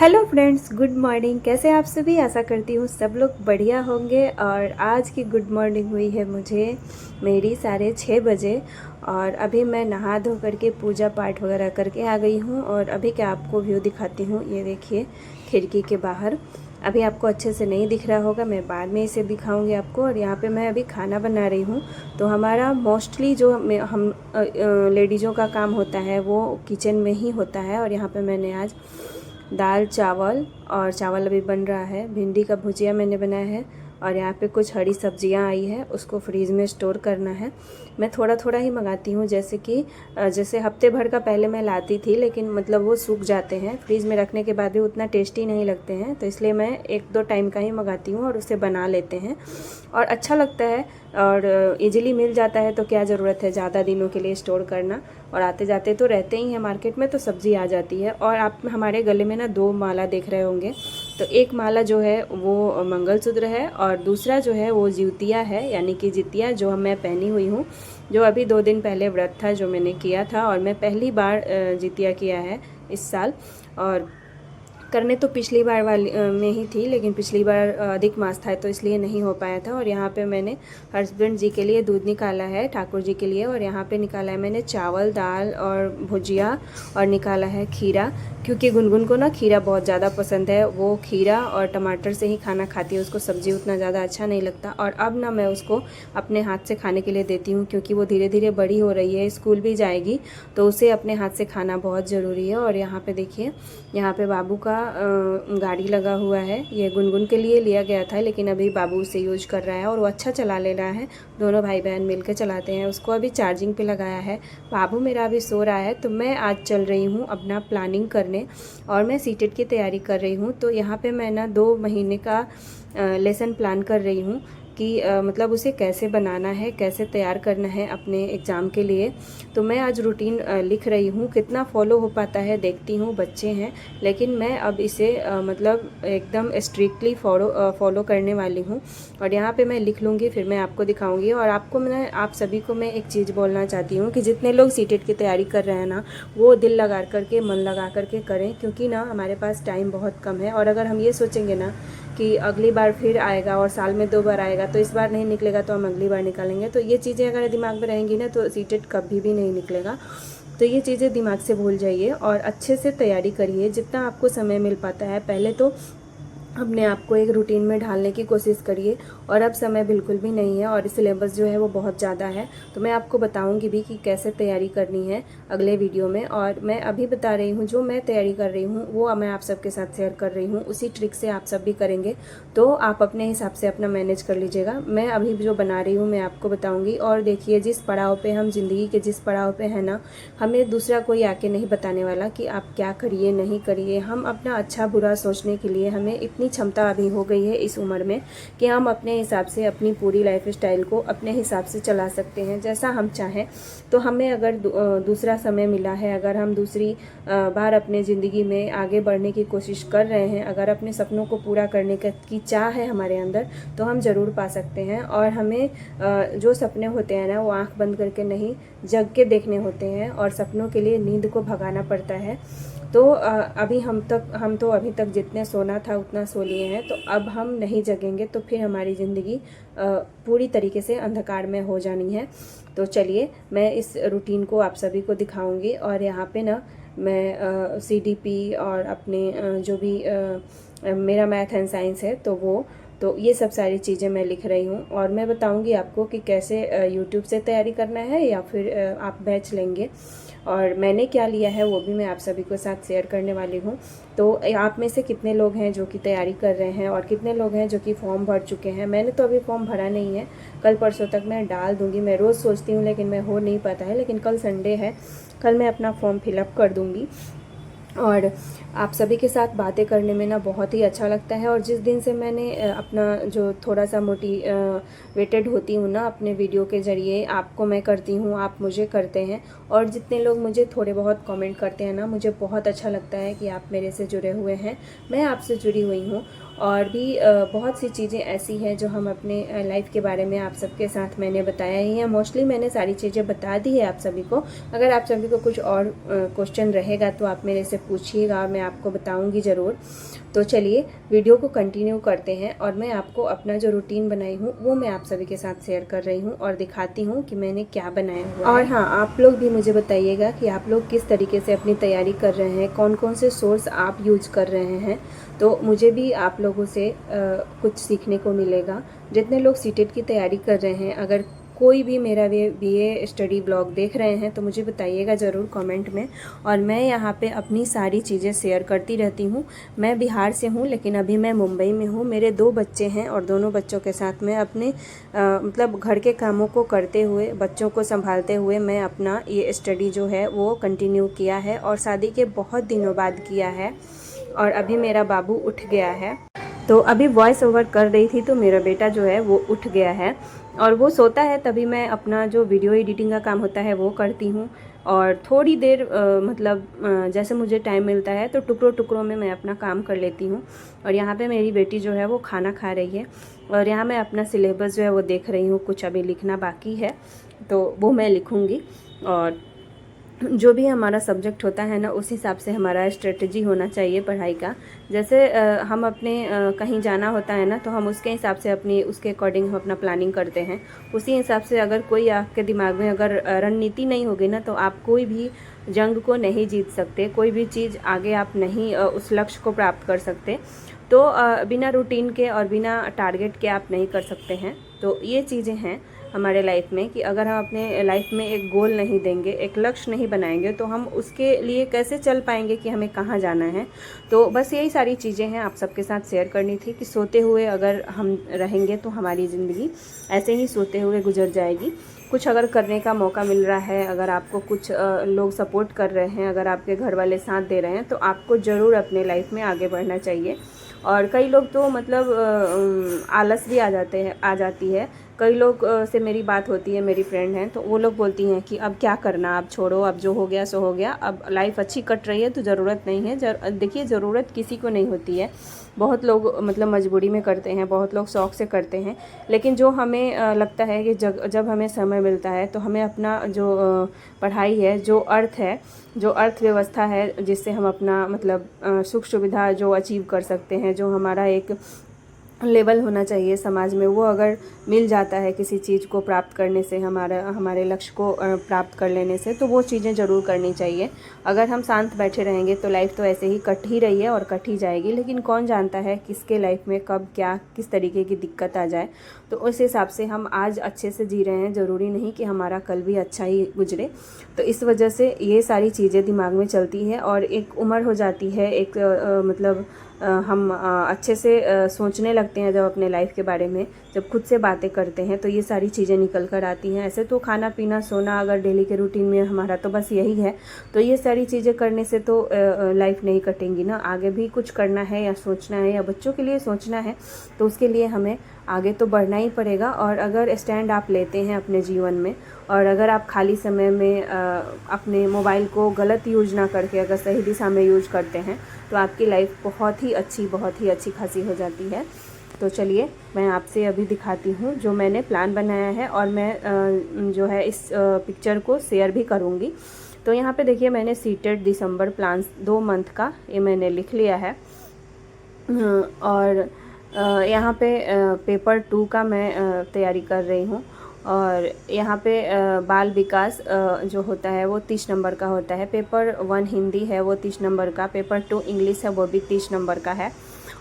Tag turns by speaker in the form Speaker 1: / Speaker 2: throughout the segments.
Speaker 1: Hello friends, good morning. कैसे आप सभी? आशा करती हूँ सब लोग बढ़िया होंगे। और आज की गुड मॉर्निंग हुई है मुझे मेरी 6:30 बजे। और अभी मैं नहा धो करके पूजा पाठ वगैरह करके आ गई हूँ। और अभी क्या आपको व्यू दिखाती हूँ। ये देखिए खिड़की के बाहर। अभी आपको अच्छे से नहीं दिख रहा होगा, मैं बाद में इसे दिखाऊंगी आपको। और यहाँ पे मैं अभी खाना बना रही हूँ। तो हमारा मोस्टली जो हम लेडीज़ों का काम होता है वो किचन में ही होता है। और यहाँ पे मैंने आज दाल चावल, और चावल अभी बन रहा है, भिंडी का भुजिया मैंने बनाया है। और यहाँ पे कुछ हरी सब्जियाँ आई है, उसको फ्रीज़ में स्टोर करना है। मैं थोड़ा थोड़ा ही मंगाती हूँ, जैसे हफ्ते भर का पहले मैं लाती थी, लेकिन मतलब वो सूख जाते हैं फ्रीज़ में रखने के बाद भी, उतना टेस्टी नहीं लगते हैं। तो इसलिए मैं 1-2 टाइम का ही मंगाती हूँ और उसे बना लेते हैं और अच्छा लगता है। और इजीली मिल जाता है, तो क्या ज़रूरत है ज़्यादा दिनों के लिए स्टोर करना। और आते जाते तो रहते ही हैं मार्केट में, तो सब्ज़ी आ जाती है। और आप हमारे गले में ना 2 माला देख रहे होंगे। तो एक माला जो है वो मंगलसूत्र है, और दूसरा जो है वो जितिया है, यानी कि जितिया जो मैं पहनी हुई हूँ। जो अभी 2 दिन पहले व्रत था जो मैंने किया था, और मैं पहली बार जितिया किया है इस साल। और करने तो पिछली बार वाली में ही थी, लेकिन पिछली बार अधिक मास था तो इसलिए नहीं हो पाया था। और यहाँ पे मैंने हस्बैंड जी के लिए दूध निकाला है, ठाकुर जी के लिए। और यहाँ पे निकाला है मैंने चावल, दाल और भुजिया, और निकाला है खीरा, क्योंकि गुनगुन को ना खीरा बहुत ज़्यादा पसंद है। वो खीरा और टमाटर से ही खाना खाती है, उसको सब्ज़ी उतना ज़्यादा अच्छा नहीं लगता। और अब ना मैं उसको अपने हाथ से खाने के लिए देती हूँ, क्योंकि वो धीरे धीरे बड़ी हो रही है, स्कूल भी जाएगी, तो उसे अपने हाथ से खाना बहुत ज़रूरी है। और यहाँ पे देखिए, यहाँ पे बाबू का गाड़ी लगा हुआ है। ये गुनगुन के लिए लिया गया था, लेकिन अभी बाबू उसे यूज कर रहा है और वो अच्छा चला ले रहा है। दोनों भाई बहन मिलकर चलाते हैं। उसको अभी चार्जिंग पे लगाया है। बाबू मेरा अभी सो रहा है, तो मैं आज चल रही हूँ अपना प्लानिंग करने, और मैं सीटेट की तैयारी कर रही हूँ। तो यहाँ पे मैं ना 2 महीने का लेसन प्लान कर रही हूँ कि मतलब उसे कैसे बनाना है, कैसे तैयार करना है अपने एग्ज़ाम के लिए। तो मैं आज रूटीन लिख रही हूँ, कितना फॉलो हो पाता है देखती हूँ। बच्चे हैं, लेकिन मैं अब इसे मतलब एकदम स्ट्रिक्टली फॉलो करने वाली हूँ। और यहाँ पे मैं लिख लूँगी, फिर मैं आपको दिखाऊँगी। और आप सभी को मैं एक चीज़ बोलना चाहती हूँ कि जितने लोग सीटेट की तैयारी कर रहे हैं ना, वो दिल लगा करके, मन लगा करके करें, क्योंकि ना हमारे पास टाइम बहुत कम है। और अगर हम ये सोचेंगे ना कि अगली बार फिर आएगा और साल में 2 बार आएगा, तो इस बार नहीं निकलेगा तो हम अगली बार निकालेंगे, तो ये चीज़ें अगर दिमाग में रहेंगी ना, तो सीटेट कभी भी नहीं निकलेगा। तो ये चीज़ें दिमाग से भूल जाइए और अच्छे से तैयारी करिए जितना आपको समय मिल पाता है। पहले तो अपने आप को एक रूटीन में ढालने की कोशिश करिए, और अब समय बिल्कुल भी नहीं है, और सिलेबस जो है वो बहुत ज़्यादा है। तो मैं आपको बताऊंगी भी कि कैसे तैयारी करनी है अगले वीडियो में। और मैं अभी बता रही हूँ, जो मैं तैयारी कर रही हूँ वो मैं आप सबके साथ शेयर कर रही हूँ। उसी ट्रिक से आप सब भी करेंगे, तो आप अपने हिसाब से अपना मैनेज कर लीजिएगा। मैं अभी जो बना रही हूँ मैं आपको बताऊँगी। और देखिए, जिस पड़ाव पर हम ज़िंदगी के जिस पड़ाव पर है ना, हमें दूसरा कोई आके नहीं बताने वाला कि आप क्या करिए नहीं करिए। हम अपना अच्छा बुरा सोचने के लिए हमें इतनी क्षमता अभी हो गई है इस उम्र में, कि हम अपने हिसाब से अपनी पूरी लाइफ स्टाइल को अपने हिसाब से चला सकते हैं जैसा हम चाहें। तो हमें अगर दूसरा समय मिला है, अगर हम दूसरी बार अपने ज़िंदगी में आगे बढ़ने की कोशिश कर रहे हैं, अगर अपने सपनों को पूरा करने की चाह है हमारे अंदर, तो हम ज़रूर पा सकते हैं। और हमें जो सपने होते हैं ना, वो आँख बंद करके नहीं, जग के देखने होते हैं। और सपनों के लिए नींद को भगाना पड़ता है। तो अभी हम तो अभी तक जितने सोना था उतना सो लिए हैं, तो अब हम नहीं जगेंगे तो फिर हमारी ज़िंदगी पूरी तरीके से अंधकार में हो जानी है। तो चलिए, मैं इस रूटीन को आप सभी को दिखाऊंगी। और यहाँ पे ना मैं CDP और अपने जो भी मेरा मैथ एंड साइंस है, तो ये सब सारी चीज़ें मैं लिख रही हूँ। और मैं बताऊंगी आपको कि कैसे यूट्यूब से तैयारी करना है, या फिर आप बैच लेंगे। और मैंने क्या लिया है वो भी मैं आप सभी के साथ शेयर करने वाली हूँ। तो आप में से कितने लोग हैं जो कि तैयारी कर रहे हैं, और कितने लोग हैं जो कि फॉर्म भर चुके हैं। मैंने तो अभी फॉर्म भरा नहीं है, कल परसों तक मैं डाल दूँगी। मैं रोज़ सोचती हूँ, लेकिन मैं हो नहीं पाता है। लेकिन कल संडे है, कल मैं अपना फॉर्म फिलअप कर दूँगी। और आप सभी के साथ बातें करने में ना बहुत ही अच्छा लगता है। और जिस दिन से मैंने अपना जो थोड़ा सा मोटिवेटेड होती हूँ ना अपने वीडियो के ज़रिए, आपको मैं करती हूँ, आप मुझे करते हैं। और जितने लोग मुझे थोड़े बहुत कमेंट करते हैं ना, मुझे बहुत अच्छा लगता है कि आप मेरे से जुड़े हुए हैं, मैं आपसे जुड़ी हुई हूँ। और भी बहुत सी चीज़ें ऐसी हैं जो हम अपने लाइफ के बारे में आप सबके साथ मैंने बताया ही है। मोस्टली मैंने सारी चीज़ें बता दी है आप सभी को। अगर आप सभी को कुछ और क्वेश्चन रहेगा तो आप मेरे से पूछिएगा, मैं आपको बताऊंगी ज़रूर। तो चलिए वीडियो को कंटिन्यू करते हैं और मैं आपको अपना जो रूटीन बनाई हूँ वो मैं आप सभी के साथ शेयर कर रही हूँ और दिखाती हूँ कि मैंने क्या बनाया हुआ है। और हाँ, आप लोग भी मुझे बताइएगा कि आप लोग किस तरीके से अपनी तैयारी कर रहे हैं, कौन कौन से सोर्स आप यूज कर रहे हैं। तो मुझे भी आप लोगों से कुछ सीखने को मिलेगा। जितने लोग सीटेट की तैयारी कर रहे हैं, अगर कोई भी मेरा बीए स्टडी ब्लॉग देख रहे हैं तो मुझे बताइएगा ज़रूर कमेंट में। और मैं यहाँ पे अपनी सारी चीज़ें शेयर करती रहती हूँ। मैं बिहार से हूँ लेकिन अभी मैं मुंबई में हूँ। मेरे 2 बच्चे हैं और दोनों बच्चों के साथ मैं अपने मतलब घर के कामों को करते हुए, बच्चों को संभालते हुए मैं अपना ये स्टडी जो है वो कंटिन्यू किया है और शादी के बहुत दिनों बाद किया है। और अभी मेरा बाबू उठ गया है, तो अभी वॉइस ओवर कर रही थी तो मेरा बेटा जो है वो उठ गया है और वो सोता है तभी मैं अपना जो वीडियो एडिटिंग का काम होता है वो करती हूँ। और थोड़ी देर जैसे मुझे टाइम मिलता है तो टुकड़ों टुकड़ों में मैं अपना काम कर लेती हूँ। और यहाँ पे मेरी बेटी जो है वो खाना खा रही है और यहाँ मैं अपना सिलेबस जो है वो देख रही हूँ। कुछ अभी लिखना बाकी है तो वो मैं लिखूँगी। और जो भी हमारा सब्जेक्ट होता है ना, उस हिसाब से हमारा स्ट्रेटजी होना चाहिए पढ़ाई का। जैसे हम अपने कहीं जाना होता है ना, तो हम उसके हिसाब से अपनी उसके अकॉर्डिंग हम अपना प्लानिंग करते हैं। उसी हिसाब से अगर कोई आपके दिमाग में अगर रणनीति नहीं होगी ना, तो आप कोई भी जंग को नहीं जीत सकते, कोई भी चीज़ आगे आप नहीं उस लक्ष्य को प्राप्त कर सकते। तो बिना रूटीन के और बिना टारगेट के आप नहीं कर सकते हैं। तो ये चीज़ें हैं हमारे लाइफ में कि अगर हम अपने लाइफ में एक गोल नहीं देंगे, एक लक्ष्य नहीं बनाएंगे, तो हम उसके लिए कैसे चल पाएंगे कि हमें कहाँ जाना है। तो बस यही सारी चीज़ें हैं आप सबके साथ शेयर करनी थी कि सोते हुए अगर हम रहेंगे तो हमारी ज़िंदगी ऐसे ही सोते हुए गुजर जाएगी। कुछ अगर करने का मौका मिल रहा है, अगर आपको कुछ लोग सपोर्ट कर रहे हैं, अगर आपके घर वाले साथ दे रहे हैं, तो आपको ज़रूर अपने लाइफ में आगे बढ़ना चाहिए। और कई लोग तो मतलब आलस भी आ जाती है। कई लोग से मेरी बात होती है, मेरी फ्रेंड हैं, तो वो लोग बोलती हैं कि अब क्या करना, अब छोड़ो, अब जो हो गया सो हो गया, अब लाइफ अच्छी कट रही है तो ज़रूरत नहीं है। देखिए, ज़रूरत किसी को नहीं होती है। बहुत लोग मतलब मजबूरी में करते हैं, बहुत लोग शौक़ से करते हैं। लेकिन जो हमें लगता है कि जब हमें समय मिलता है तो हमें अपना जो पढ़ाई है, जो अर्थ है, जो अर्थव्यवस्था है, जिससे हम अपना मतलब सुख सुविधा जो अचीव कर सकते हैं, जो हमारा एक लेवल होना चाहिए समाज में, वो अगर मिल जाता है किसी चीज़ को प्राप्त करने से, हमारे लक्ष्य को प्राप्त कर लेने से, तो वो चीज़ें ज़रूर करनी चाहिए। अगर हम शांत बैठे रहेंगे तो लाइफ तो ऐसे ही कट ही रही है और कट ही जाएगी। लेकिन कौन जानता है किसके लाइफ में कब क्या किस तरीके की दिक्कत आ जाए। तो उस हिसाब से हम आज अच्छे से जी रहे हैं, ज़रूरी नहीं कि हमारा कल भी अच्छा ही गुजरे। तो इस वजह से ये सारी चीज़ें दिमाग में चलती है और एक उम्र हो जाती है, एक मतलब हम अच्छे से सोचने लगते हैं जब अपने लाइफ के बारे में, जब खुद से बातें करते हैं तो ये सारी चीज़ें निकल कर आती हैं। ऐसे तो खाना पीना सोना अगर डेली के रूटीन में हमारा तो बस यही है, तो ये सारी चीज़ें करने से तो लाइफ नहीं कटेंगी ना। आगे भी कुछ करना है या सोचना है या बच्चों के लिए सोचना है, तो उसके लिए हमें आगे तो बढ़ना ही पड़ेगा। और अगर स्टैंड आप लेते हैं अपने जीवन में, और अगर आप खाली समय में अपने मोबाइल को गलत यूज ना करके अगर सही दिशा में यूज करते हैं, तो आपकी लाइफ बहुत ही अच्छी खासी हो जाती है। तो चलिए मैं आपसे अभी दिखाती हूँ जो मैंने प्लान बनाया है, और मैं जो है इस पिक्चर को शेयर भी करूँगी। तो यहाँ पे देखिए, मैंने सीटेट दिसंबर प्लान 2 मंथ का ये मैंने लिख लिया है। और यहाँ पे पेपर 2 का मैं तैयारी कर रही हूँ। और यहाँ पे बाल विकास जो होता है वो 30 नंबर का होता है। पेपर 1 हिंदी है वो 30 नंबर का, पेपर 2 इंग्लिश है वो भी 30 नंबर का है।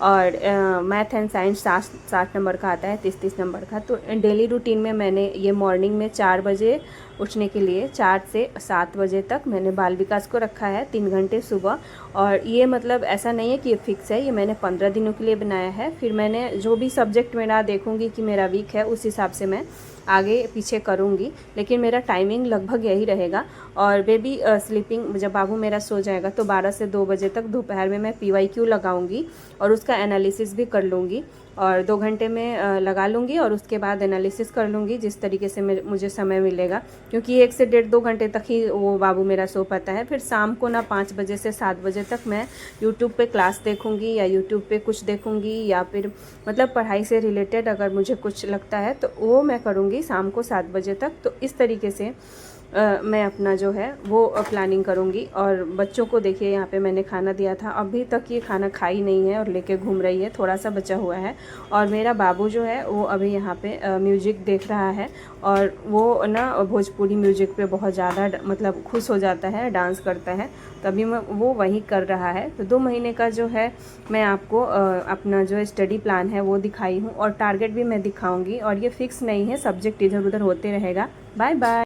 Speaker 1: और मैथ एंड साइंस 60 नंबर का आता है, 30 नंबर का। तो डेली रूटीन में मैंने ये मॉर्निंग में 4 बजे उठने के लिए 4 से 7 बजे तक मैंने बाल विकास को रखा है, 3 घंटे सुबह। और ये मतलब ऐसा नहीं है कि ये फिक्स है, ये मैंने 15 दिनों के लिए बनाया है। फिर मैंने जो भी सब्जेक्ट मेरा देखूंगी कि मेरा वीक है, उस हिसाब से मैं आगे पीछे करूँगी, लेकिन मेरा टाइमिंग लगभग यही रहेगा। और बेबी स्लीपिंग, जब बाबू मेरा सो जाएगा तो 12 से 2 बजे तक दोपहर में मैं PYQ लगाऊंगी और उसका एनालिसिस भी कर लूँगी। और 2 घंटे में लगा लूँगी और उसके बाद एनालिसिस कर लूँगी, जिस तरीके से मुझे समय मिलेगा, क्योंकि 1 से 1.5-2 घंटे तक ही वो बाबू मेरा सो पाता है। फिर शाम को ना 5 बजे से 7 बजे तक मैं यूट्यूब पे क्लास देखूँगी या यूट्यूब पे कुछ देखूँगी, या फिर मतलब पढ़ाई से रिलेटेड अगर मुझे कुछ लगता है तो वो मैं करूँगी शाम को 7 बजे तक। तो इस तरीके से मैं अपना जो है वो प्लानिंग करूँगी। और बच्चों को देखिए यहाँ पे मैंने खाना दिया था, अभी तक ये खाना खाई नहीं है और लेके घूम रही है, थोड़ा सा बचा हुआ है। और मेरा बाबू जो है वो अभी यहाँ पे म्यूजिक देख रहा है, और वो ना भोजपुरी म्यूजिक पे बहुत ज़्यादा मतलब खुश हो जाता है, डांस करता है, तभी मैं वो वही कर रहा है। तो 2 महीने का जो है मैं आपको अपना जो स्टडी प्लान है वो दिखाई हूँ, और टारगेट भी मैं दिखाऊँगी, और ये फिक्स नहीं है, सब्जेक्ट इधर उधर होते रहेगा। Bye bye.